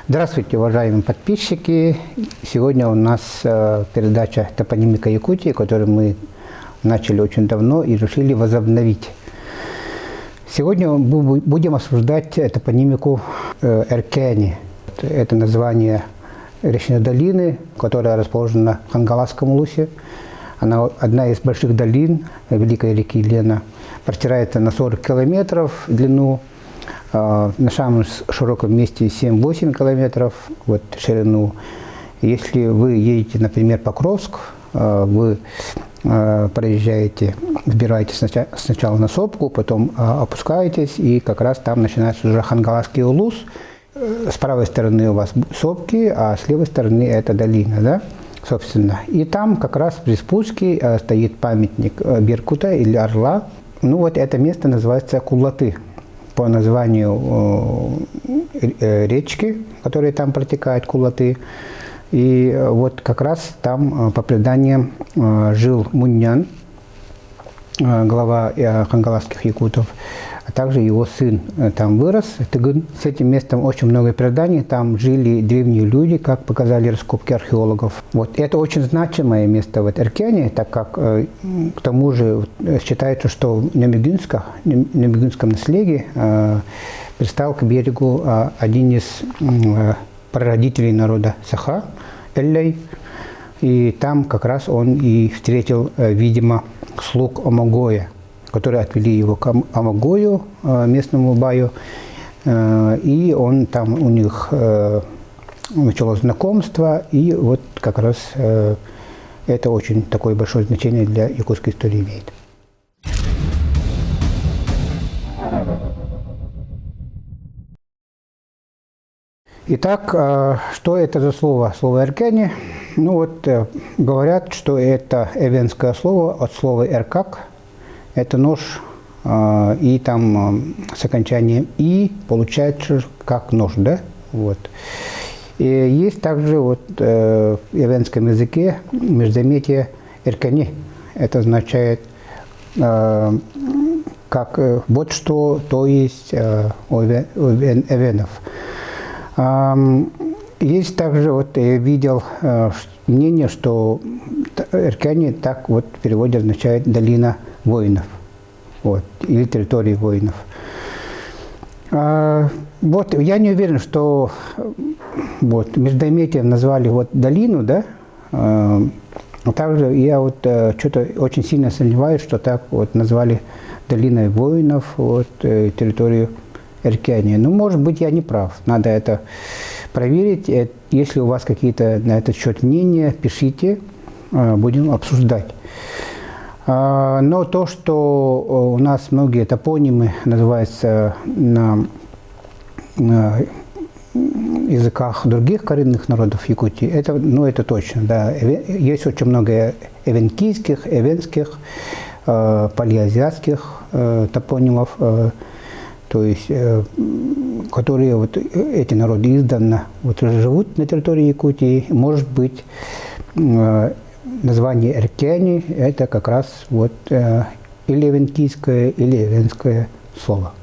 Здравствуйте, уважаемые подписчики! Сегодня у нас передача «Топонимика Якутии», которую мы начали очень давно и решили возобновить. Сегодня мы будем обсуждать топонимику Эркени. Это название речной долины, которая расположена в Хангаласском улусе. Она одна из больших долин великой реки Лена. Простирается на 40 километров в длину. На самом широком месте 7-8 километров в ширину. Если вы едете, например, Покровск, вы проезжаете, сбираетесь сначала на сопку, потом опускаетесь, и как раз там начинается уже Хангаласский улус. С правой стороны у вас сопки, а с левой стороны это долина, да, собственно. И там как раз при спуске стоит памятник Беркута или Орла. Ну вот это место называется Куллаты, по названию речки, которая там протекает, Куллаты. И вот как раз там, по преданиям, жил Муннян, глава хангаласских якутов, а также его сын там вырос, Тыгын. С этим местом очень много преданий, там жили древние люди, как показали раскопки археологов. Вот это очень значимое место в Эркени, так как к тому же считается, что в Немигинском наследии пристал к берегу один из прародителей народа Саха, Эллей, и там как раз он и встретил, видимо, слуг Омогоя, которые отвели его к Омогою, местному баю, и он там у них началось знакомство, и вот как раз это очень такое большое значение для якутской истории имеет. Итак, что это за слово? Слово «эркени». Ну вот, говорят, что это эвенское слово от слова «эркак». Это нож, и там с окончанием «и» получается как нож, да? Вот. И есть также вот, в эвенском языке междометие «эркени». Это означает как вот что, то есть у эвенов. Есть также, вот я видел мнение, что Эркени так вот в переводе означает «долина воинов», вот, или «территория воинов». Вот, я не уверен, что вот, междометием назвали вот долину, да, также я вот что-то очень сильно сомневаюсь, что так вот назвали долиной воинов, вот, территорию Эркени. Ну, может быть, я не прав. Надо это проверить. Если у вас какие-то на этот счет мнения, пишите, будем обсуждать. Но то, что у нас многие топонимы называются на языках других коренных народов Якутии, это, ну, это точно. Да. Есть очень много эвенкийских, эвенских, палеоазиатских топонимов, то есть, которые вот, эти народы издавна вот, живут на территории Якутии. Может быть, название Эркени – это как раз вот, или эвенкийское, или эвенское слово.